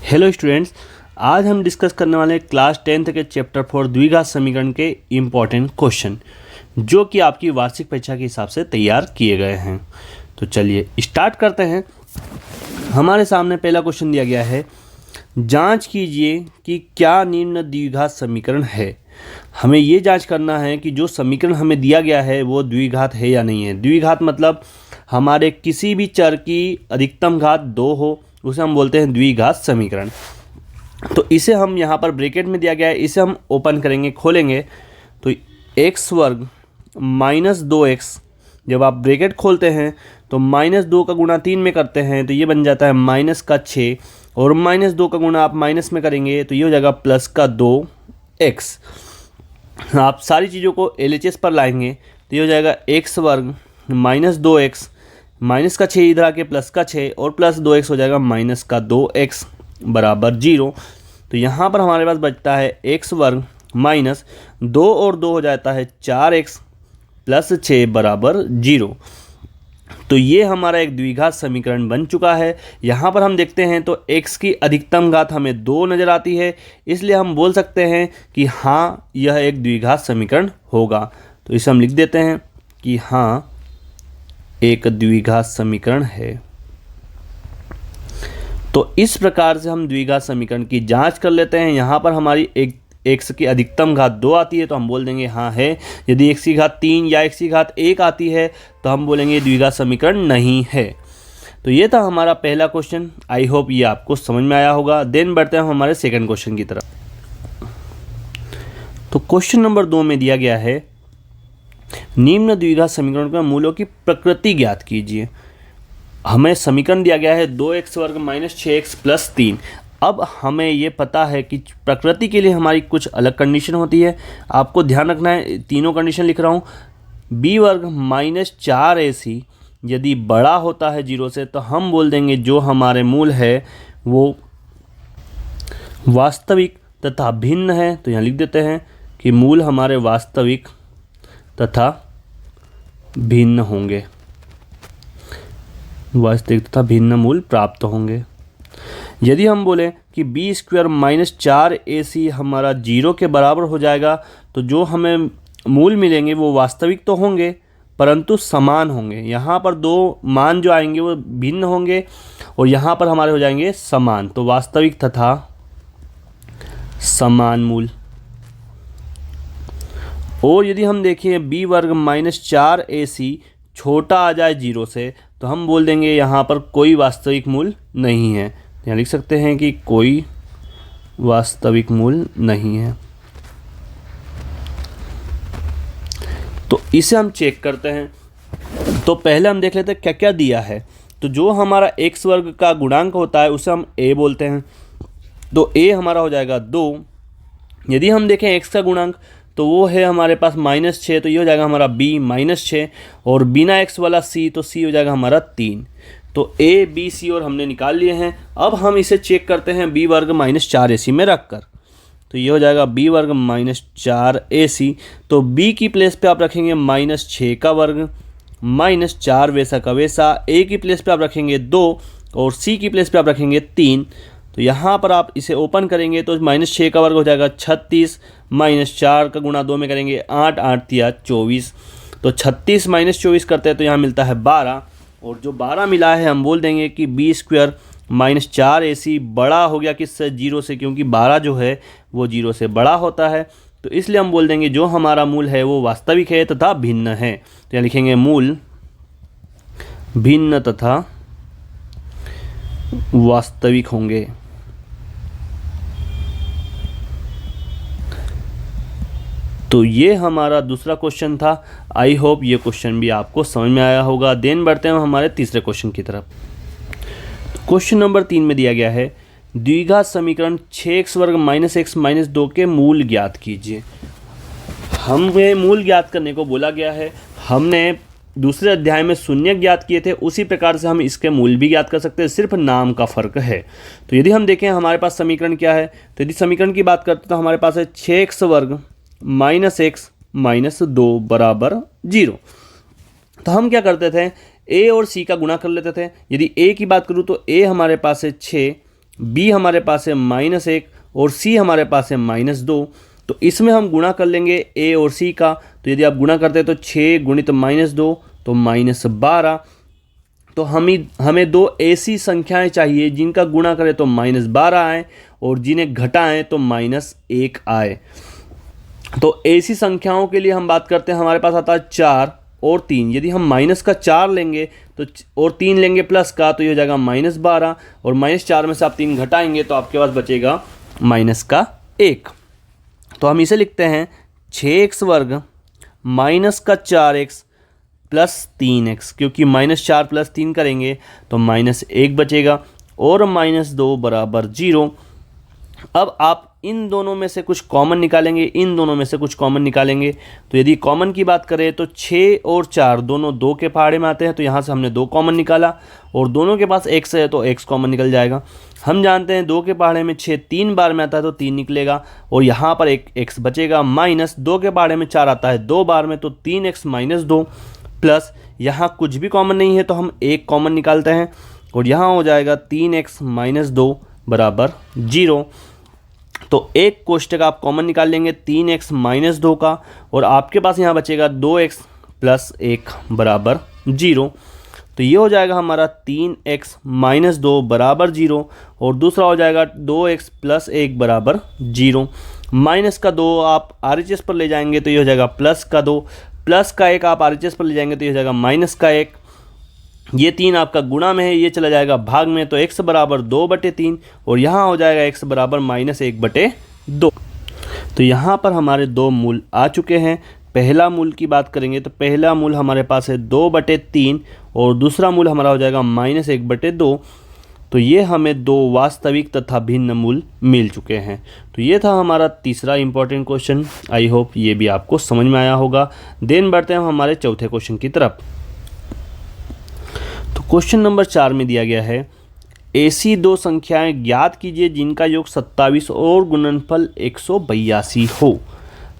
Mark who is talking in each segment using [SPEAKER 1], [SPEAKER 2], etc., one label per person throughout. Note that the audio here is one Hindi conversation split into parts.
[SPEAKER 1] हेलो स्टूडेंट्स, आज हम डिस्कस करने वाले हैं क्लास 10th के चैप्टर 4 द्विघात समीकरण के इम्पॉर्टेंट क्वेश्चन जो कि आपकी वार्षिक परीक्षा के हिसाब से तैयार किए गए हैं। तो चलिए स्टार्ट करते हैं। हमारे सामने पहला क्वेश्चन दिया गया है, जांच कीजिए कि क्या निम्न द्विघात समीकरण है। हमें ये जांच करना है कि जो समीकरण हमें दिया गया है वो द्विघात है या नहीं है। द्विघात मतलब हमारे किसी भी चर की अधिकतम घात 2 हो, उसे हम बोलते हैं द्विघात समीकरण। तो इसे हम यहाँ पर ब्रैकेट में दिया गया है, इसे हम ओपन करेंगे, खोलेंगे तो x वर्ग माइनस 2x, जब आप ब्रैकेट खोलते हैं तो माइनस 2 का गुणा 3 में करते हैं तो ये बन जाता है माइनस का 6, और माइनस 2 का गुणा आप माइनस में करेंगे तो ये हो जाएगा प्लस का 2x। आप सारी चीज़ों को LHS पर लाएंगे तो ये हो जाएगा x वर्ग माइनस 2x, माइनस का 6 इधर आके प्लस का 6 और प्लस 2x हो जाएगा माइनस का 2x बराबर 0। तो यहाँ पर हमारे पास बचता है x वर्ग माइनस 2 और 2 हो जाता है 4x प्लस 6 बराबर 0। तो ये हमारा एक द्विघात समीकरण बन चुका है। यहाँ पर हम देखते हैं तो x की अधिकतम घात हमें 2 नज़र आती है, इसलिए हम बोल सकते हैं कि हाँ यह एक द्विघात समीकरण होगा। तो इसे हम लिख देते हैं कि हाँ एक द्विघात समीकरण है। तो इस प्रकार से हम द्विघात समीकरण की जांच कर लेते हैं। यहाँ पर हमारी x की अधिकतम घात 2 आती है तो हम बोल देंगे हाँ है। यदि x की घात 3 या x की घात 1 आती है तो हम बोलेंगे द्विघात समीकरण नहीं है। तो ये था हमारा पहला क्वेश्चन। आई होप ये आपको समझ में आया होगा। देन बढ़ते हैं हमारे सेकंड क्वेश्चन की तरफ। तो क्वेश्चन नंबर 2 में दिया गया है, निम्न द्विघात समीकरण के मूलों की प्रकृति ज्ञात कीजिए। हमें समीकरण दिया गया है 2x वर्ग माइनस 6x प्लस 3। अब हमें ये पता है कि प्रकृति के लिए हमारी कुछ अलग कंडीशन होती है। आपको ध्यान रखना है, तीनों कंडीशन लिख रहा हूँ। b वर्ग माइनस 4ac यदि बड़ा होता है 0 से तो हम बोल देंगे जो हमारे मूल है वो वास्तविक तथा भिन्न है। तो यहाँ लिख देते हैं कि मूल हमारे वास्तविक तथा भिन्न होंगे, वास्तविक तथा भिन्न मूल प्राप्त होंगे। यदि हम बोलें कि बी स्क्वायर माइनस 4ac हमारा 0 के बराबर हो जाएगा तो जो हमें मूल मिलेंगे वो वास्तविक तो होंगे परंतु समान होंगे। यहाँ पर दो मान जो आएंगे वो भिन्न होंगे और यहाँ पर हमारे हो जाएंगे समान। तो वास्तविक तथा समान मूल। और यदि हम देखें b वर्ग माइनस 4ac छोटा आ जाए 0 से तो हम बोल देंगे यहाँ पर कोई वास्तविक मूल नहीं है। यहाँ लिख सकते हैं कि कोई वास्तविक मूल नहीं है। तो इसे हम चेक करते हैं। तो पहले हम देख लेते हैं क्या क्या दिया है। तो जो हमारा x वर्ग का गुणांक होता है उसे हम a बोलते हैं। तो a हमारा हो जाएगा 2। यदि हम देखें x का गुणांक तो वो है हमारे पास माइनस 6, तो ये हो जाएगा हमारा b माइनस 6, और बिना x वाला c तो c हो जाएगा हमारा 3। तो a b c और हमने निकाल लिए हैं। अब हम इसे चेक करते हैं b वर्ग माइनस 4ac में रख कर। तो ये हो जाएगा b वर्ग माइनस 4ac। तो b की प्लेस पे आप रखेंगे माइनस 6 का वर्ग माइनस 4 वैसा का वैसा, a की प्लेस पे आप रखेंगे 2 और c की प्लेस पे आप रखेंगे 3। तो यहाँ पर आप इसे ओपन करेंगे तो माइनस 6 का वर्ग हो जाएगा 36, माइनस 4 का गुणा 2 में करेंगे 8, 8 या 24। तो 36 माइनस 24 करते हैं तो यहाँ मिलता है 12, और जो 12 मिला है हम बोल देंगे कि b स्क्वायर माइनस 4ac बड़ा हो गया किससे, 0 से, क्योंकि 12 जो है वो 0 से बड़ा होता है। तो इसलिए हम बोल देंगे जो हमारा मूल है वो वास्तविक है तथा भिन्न है। तो यहाँ लिखेंगे मूल भिन्न तथा वास्तविक होंगे। तो ये हमारा दूसरा क्वेश्चन था। आई होप ये क्वेश्चन भी आपको समझ में आया होगा। देन बढ़ते हैं हमारे तीसरे क्वेश्चन की तरफ। क्वेश्चन नंबर 3 में दिया गया है, द्विघात समीकरण 6x वर्ग माइनस x माइनस 2 के मूल ज्ञात कीजिए। हमें मूल ज्ञात करने को बोला गया है। हमने दूसरे अध्याय में शून्य ज्ञात किए थे, उसी प्रकार से हम इसके मूल भी ज्ञात कर सकते हैं, सिर्फ नाम का फ़र्क है। तो यदि हम देखें हमारे पास समीकरण क्या है, तो यदि समीकरण की बात करते हैं तो हमारे पास है 6x वर्ग माइनस x माइनस 2 बराबर 0। तो हम क्या करते थे, a और c का गुणा कर लेते थे। यदि a की बात करूँ तो a हमारे पास है 6 B हमारे पास है -1 और C हमारे पास है -2। तो इसमें हम गुणा कर लेंगे A और C का। तो यदि आप गुणा करते हैं तो 6 गुणित -2 तो -12। तो हमें दो ऐसी संख्याएं चाहिए जिनका गुणा करें तो -12 आए और जिन्हें घटाएं तो -1 आए। तो ऐसी संख्याओं के लिए हम बात करते हैं, हमारे पास आता है 4 और 3। यदि हम माइनस का 4 लेंगे तो और 3 लेंगे प्लस का, तो ये हो जाएगा -12 और -4 में से आप 3 घटाएंगे तो आपके पास बचेगा -1। तो हम इसे लिखते हैं 6x वर्ग माइनस का 4x प्लस 3x, क्योंकि -4 प्लस 3 करेंगे तो -1 बचेगा और -2 बराबर 0। अब आप इन दोनों में से कुछ कॉमन निकालेंगे, इन दोनों में से कुछ कॉमन निकालेंगे। तो यदि कॉमन की बात करें तो 6 और 4 दोनों 2 के पहाड़े में आते हैं, तो यहाँ से हमने 2 कॉमन निकाला और दोनों के पास x है तो x कॉमन निकल जाएगा। हम जानते हैं 2 के पहाड़े में 6 3 बार में आता है तो 3 निकलेगा और यहाँ पर एक x बचेगा। माइनस 2 के पहाड़े में 4 आता है 2 बार में तो 3x -2 प्लस यहाँ कुछ भी कॉमन नहीं है तो हम 1 कॉमन निकालते हैं और यहाँ हो जाएगा 3x -2 बराबर 0। तो एक कोष्टक आप कॉमन निकाल लेंगे 3x -2 का और आपके पास यहाँ बचेगा 2x प्लस 1 बराबर 0। तो ये हो जाएगा हमारा 3x -2 बराबर 0 और दूसरा हो जाएगा 2x प्लस 1 बराबर 0। माइनस का 2 आप RHS पर ले जाएंगे तो ये हो जाएगा प्लस का 2, प्लस का 1 आप RHS पर ले जाएंगे तो ये हो जाएगा माइनस का 1। ये 3 आपका गुणा में है, ये चला जाएगा भाग में, तो x बराबर 2/3 और यहाँ हो जाएगा x बराबर -1/2। तो यहाँ पर हमारे 2 मूल आ चुके हैं। पहला मूल की बात करेंगे तो पहला मूल हमारे पास है 2/3 और दूसरा मूल हमारा हो जाएगा -1/2। तो ये हमें 2 वास्तविक तथा भिन्न मूल मिल चुके हैं। तो ये था हमारा तीसरा इंपॉर्टेंट क्वेश्चन। आई होप ये भी आपको समझ में आया होगा। देन बढ़ते हैं हमारे चौथे क्वेश्चन की तरफ। तो क्वेश्चन नंबर 4 में दिया गया है, ऐसी 2 संख्याएं ज्ञात कीजिए जिनका योग 27 और गुणनफल 182 हो।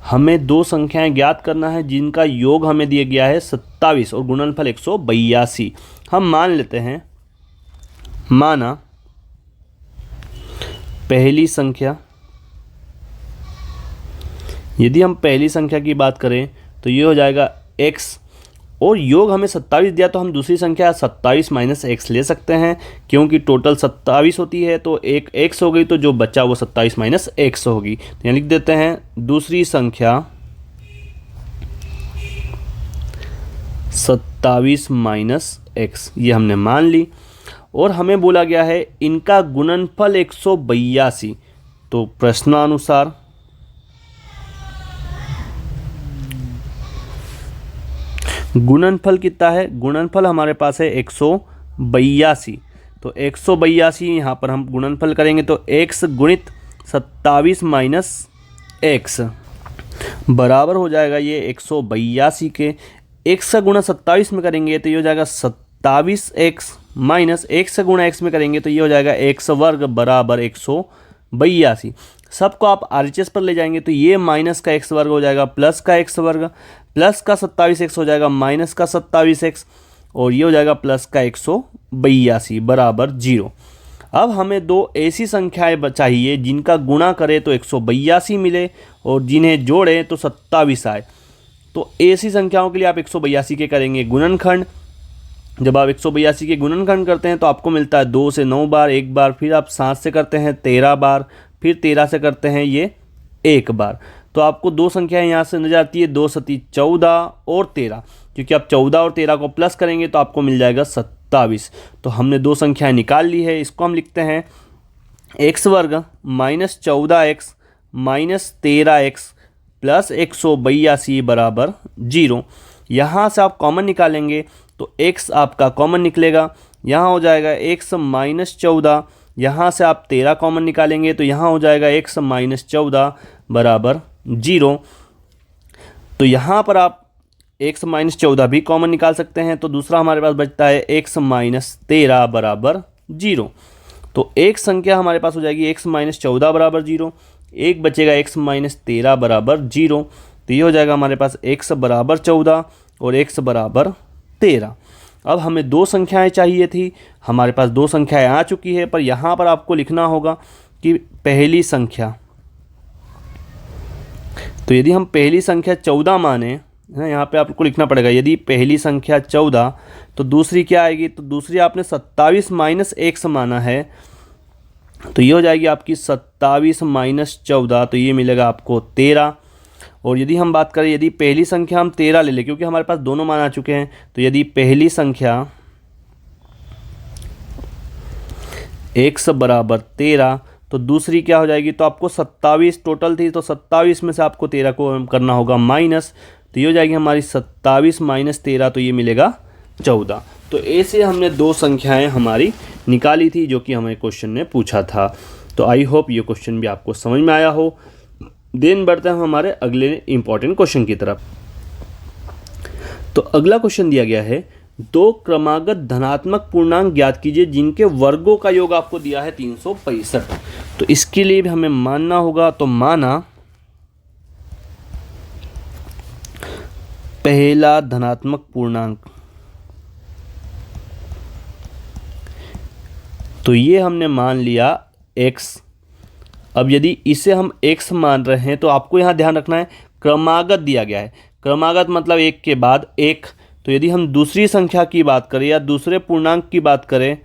[SPEAKER 1] हमें 2 संख्याएं ज्ञात करना है जिनका योग हमें दिया गया है 27 और गुणनफल 182। हम मान लेते हैं, माना पहली संख्या, यदि हम पहली संख्या की बात करें तो ये हो जाएगा x और योग हमें 27 दिया तो हम दूसरी संख्या 27 - x ले सकते हैं, क्योंकि टोटल 27 होती है तो एक x हो गई, तो जो बचा वो 27 - x होगी। तो यहाँ लिख देते हैं दूसरी संख्या 27 - x, ये हमने मान ली। और हमें बोला गया है इनका गुणनफल 182। तो प्रश्नानुसार गुणनफल कितना है? गुणनफल हमारे पास है 182। तो 182 यहाँ पर हम गुणनफल करेंगे तो x गुणित 27 - x बराबर हो जाएगा ये 182 के। x का गुणा 27 में करेंगे तो ये हो जाएगा 27x माइनस x का गुणा x में करेंगे तो ये हो जाएगा x वर्ग बराबर 182। सबको आप RHS पर ले जाएंगे तो ये माइनस का x वर्ग हो जाएगा प्लस का x वर्ग, प्लस का 27x हो जाएगा माइनस का 27x और ये हो जाएगा प्लस का 182 बराबर 0। अब हमें 2 ऐसी संख्याएं चाहिए जिनका गुणा करें तो 182 मिले और जिन्हें जोड़ें तो 27 आए। तो ऐसी संख्याओं के लिए आप 182 के करेंगे गुणनखंड। जब आप 182 के गुणनखंड करते हैं तो आपको मिलता है 2 से 9 बार 1 बार, फिर आप 7 से करते हैं 13 बार, फिर 13 से करते हैं ये 1 बार। तो आपको 2 संख्याएं यहाँ से नजर आती है, 2 सती 14 और 13, क्योंकि आप 14 और 13 को प्लस करेंगे तो आपको मिल जाएगा 27। तो हमने 2 संख्याएं निकाल ली है। इसको हम लिखते हैं x वर्ग minus 14x minus 13x plus 182 बराबर 0। यहाँ से आप कॉमन निकालेंगे तो x आपका कॉमन निकलेगा, यहाँ हो जाएगा x माइनस 14। यहाँ से आप 13 कॉमन निकालेंगे तो यहाँ हो जाएगा x माइनस 14 बराबर 0। तो यहाँ पर आप x माइनस 14 भी कॉमन निकाल सकते हैं। तो दूसरा हमारे पास बचता है x माइनस 13 बराबर 0। तो एक संख्या हमारे पास हो जाएगी x माइनस 14 बराबर 0, एक बचेगा x माइनस 13 बराबर 0। तो ये हो जाएगा हमारे पास x बराबर 14 और x बराबर 13। अब हमें दो संख्याएं चाहिए थी, हमारे पास दो संख्याएं आ चुकी है, पर यहाँ पर आपको लिखना होगा कि पहली संख्या, तो यदि हम पहली संख्या 14 माने है ना, यहाँ पे आपको लिखना पड़ेगा यदि पहली संख्या 14 तो दूसरी क्या आएगी, तो दूसरी आपने 27 माइनस 1 माना है, तो ये हो जाएगी आपकी 27 माइनस 14, तो ये मिलेगा आपको 13। और यदि हम बात करें, यदि पहली संख्या हम 13 ले लें, क्योंकि हमारे पास दोनों मान आ चुके हैं, तो यदि पहली संख्या x बराबर 13 तो दूसरी क्या हो जाएगी, तो आपको 27 टोटल थी, तो 27 में से आपको 13 को करना होगा माइनस, तो ये हो जाएगी हमारी 27 माइनस 13, तो ये मिलेगा 14। तो ऐसे हमने दो संख्याएं हमारी निकाली थी जो कि हमें क्वेश्चन ने पूछा था। तो आई होप ये क्वेश्चन भी आपको समझ में आया हो। देन बढ़ते हैं हमारे अगले इंपॉर्टेंट क्वेश्चन की तरफ। तो अगला क्वेश्चन दिया गया है, दो क्रमागत धनात्मक पूर्णांक ज्ञात कीजिए जिनके वर्गों का योग आपको दिया है 365। तो इसके लिए भी हमें मानना होगा, तो माना पहला धनात्मक पूर्णांक, तो ये हमने मान लिया x। अब यदि इसे हम x मान रहे हैं तो आपको यहाँ ध्यान रखना है क्रमागत दिया गया है, क्रमागत मतलब एक के बाद एक। तो यदि हम दूसरी संख्या की बात करें या दूसरे पूर्णांक की बात करें,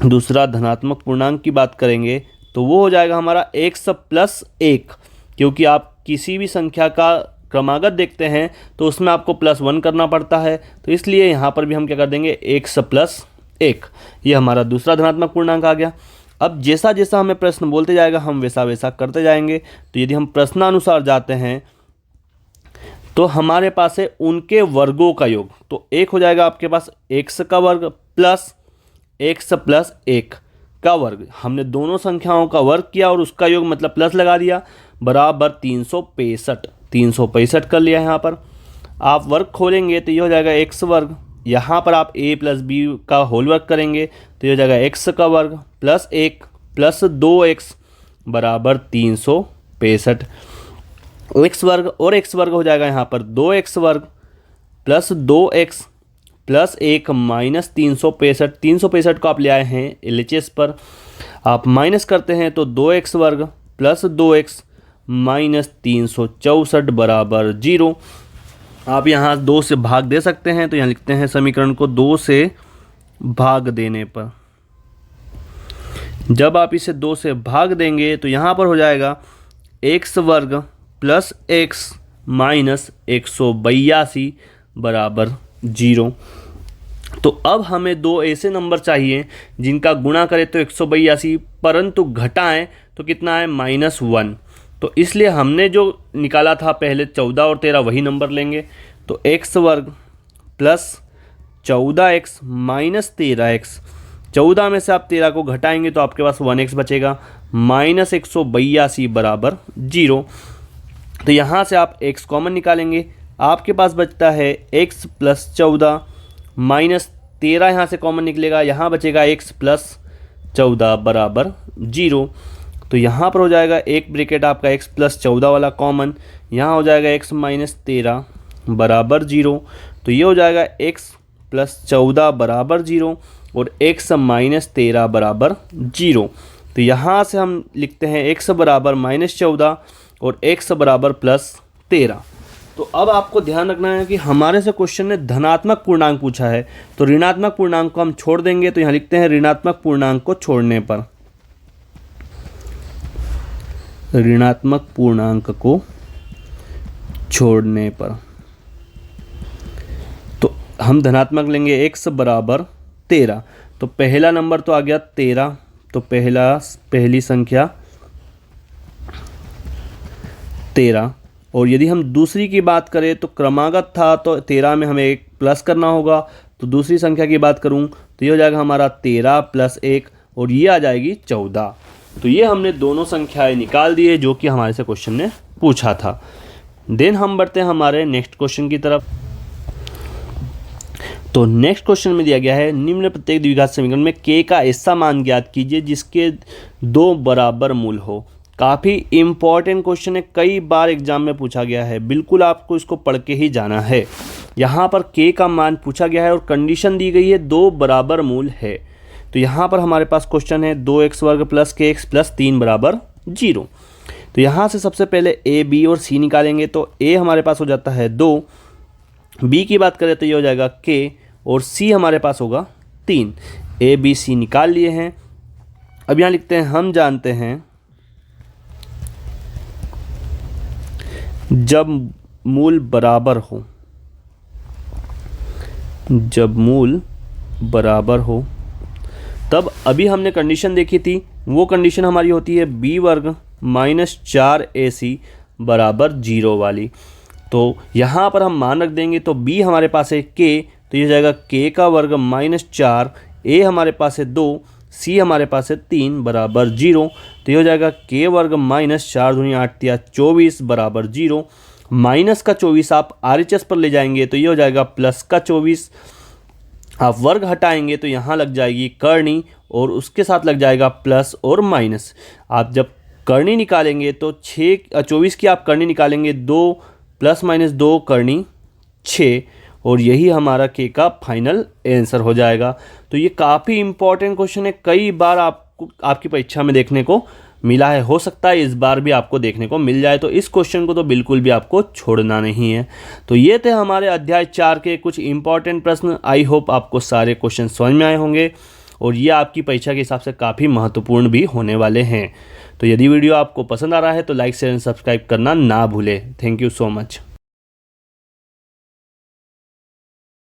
[SPEAKER 1] दूसरा धनात्मक पूर्णांक की बात करेंगे, तो वो हो जाएगा हमारा x प्लस 1, क्योंकि आप किसी भी संख्या का क्रमागत देखते हैं तो उसमें आपको +1 करना पड़ता है, तो इसलिए यहाँ पर भी हम क्या कर देंगे x प्लस 1। ये हमारा दूसरा धनात्मक पूर्णांक आ गया। अब जैसा जैसा हमें प्रश्न बोलते जाएगा हम वैसा वैसा करते जाएंगे। तो यदि हम प्रश्नानुसार जाते हैं तो हमारे पास है उनके वर्गों का योग, तो एक हो जाएगा आपके पास x का वर्ग प्लस x प्लस 1 का वर्ग। हमने दोनों संख्याओं का वर्ग किया और उसका योग मतलब प्लस लगा दिया, बराबर 365 कर लिया। यहाँ पर आप वर्ग खोलेंगे तो ये हो जाएगा x वर्ग, यहाँ पर आप a प्लस बी का होल वर्ग करेंगे तो ये हो जाएगा x का वर्ग प्लस 1 प्लस 2x बराबर 365। x वर्ग और x वर्ग हो जाएगा यहाँ पर 2x वर्ग प्लस 2x प्लस 1 माइनस 365 को आप ले आए हैं LHS पर, आप माइनस करते हैं तो 2x वर्ग प्लस 2x माइनस 364 बराबर 0। आप यहाँ 2 से भाग दे सकते हैं, तो यहाँ लिखते हैं समीकरण को 2 से भाग देने पर, जब आप इसे 2 से भाग देंगे तो यहाँ पर हो जाएगा x वर्ग प्लस x माइनस 182 बराबर 0। तो अब हमें दो ऐसे नंबर चाहिए जिनका गुणा करें तो 182 परंतु घटाएं तो कितना है -1। तो इसलिए हमने जो निकाला था पहले 14 और 13 वही नंबर लेंगे, तो x वर्ग प्लस 14x माइनस 13x, 14 में से आप 13 को घटाएंगे तो आपके पास 1x बचेगा माइनस 182 बराबर 0। तो यहाँ से आप x कॉमन निकालेंगे, आपके पास बचता है x प्लस 14 माइनस 13 यहाँ से कॉमन निकलेगा, यहाँ बचेगा x प्लस 14 बराबर 0। तो यहाँ पर हो जाएगा एक ब्रैकेट आपका x प्लस 14 वाला कॉमन, यहाँ हो जाएगा x माइनस 13 बराबर 0। तो ये हो जाएगा x प्लस 14 बराबर 0 और x माइनस 13 बराबर 0। तो यहाँ से हम लिखते हैं x बराबर -14 और x बराबर +13। तो अब आपको ध्यान रखना है कि हमारे से क्वेश्चन ने धनात्मक पूर्णांक पूछा है, तो ऋणात्मक पूर्णांक को हम छोड़ देंगे। तो यहाँ लिखते हैं ऋणात्मक पूर्णांक को छोड़ने पर, ऋणात्मक पूर्णांक को छोड़ने पर तो हम धनात्मक लेंगे x बराबर 13। तो पहला नंबर तो आ गया 13, तो पहली संख्या 13। और यदि हम दूसरी की बात करें तो क्रमागत था तो 13 में हमें एक प्लस करना होगा, तो दूसरी संख्या की बात करूं तो ये हो जाएगा हमारा 13 प्लस 1 और ये आ जाएगी 14। तो ये हमने दोनों संख्याएं निकाल दिए जो कि हमारे से क्वेश्चन ने पूछा था। देन हम बढ़ते हैं हमारे नेक्स्ट क्वेश्चन की तरफ। तो नेक्स्ट क्वेश्चन में दिया गया है निम्न प्रत्येक द्विघात समीकरण में k का ऐसा मान ज्ञात कीजिए जिसके 2 बराबर मूल हो। काफ़ी इम्पॉर्टेंट क्वेश्चन है, कई बार एग्जाम में पूछा गया है, बिल्कुल आपको इसको पढ़ के ही जाना है। यहाँ पर के का मान पूछा गया है और कंडीशन दी गई है 2 बराबर मूल है। तो यहाँ पर हमारे पास क्वेश्चन है 2x वर्ग प्लस के एक्स प्लस 3 बराबर 0। तो यहाँ से सबसे पहले ए बी और सी निकालेंगे। तो ए हमारे पास हो जाता है 2, बी की बात करें तो ये हो जाएगा के और सी हमारे पास होगा 3। ए बी सी निकाल लिए हैं। अब यहाँ लिखते हैं हम जानते हैं जब मूल बराबर हो, जब मूल बराबर हो तब अभी हमने कंडीशन देखी थी, वो कंडीशन हमारी होती है बी वर्ग माइनस 4ac बराबर 0 वाली। तो यहाँ पर हम मान रख देंगे। तो b हमारे पास है k, तो ये जाएगा k का वर्ग माइनस 4, a हमारे पास है 2, c हमारे पास है 3 बराबर 0। तो ये हो जाएगा k वर्ग माइनस 4 दूनी 8 या 24 बराबर 0। माइनस का 24 आप RHS पर ले जाएंगे तो ये हो जाएगा प्लस का 24। आप वर्ग हटाएंगे तो यहाँ लग जाएगी करनी और उसके साथ लग जाएगा प्लस और माइनस। आप जब करनी निकालेंगे तो 24 की आप करनी निकालेंगे 2 प्लस माइनस 2 करनी 6 और यही हमारा के का फाइनल आंसर हो जाएगा। तो ये काफ़ी इंपॉर्टेंट क्वेश्चन है, कई बार आपको आपकी परीक्षा में देखने को मिला है, हो सकता है इस बार भी आपको देखने को मिल जाए। तो इस क्वेश्चन को तो बिल्कुल भी आपको छोड़ना नहीं है। तो ये थे हमारे अध्याय 4 के कुछ इंपॉर्टेंट प्रश्न। आई होप आपको सारे क्वेश्चन समझ में आए होंगे और ये आपकी परीक्षा के हिसाब से काफ़ी महत्वपूर्ण भी होने वाले हैं। तो यदि वीडियो आपको पसंद आ रहा है तो लाइक शेयर एंड सब्सक्राइब करना ना भूलें। Thank you so much.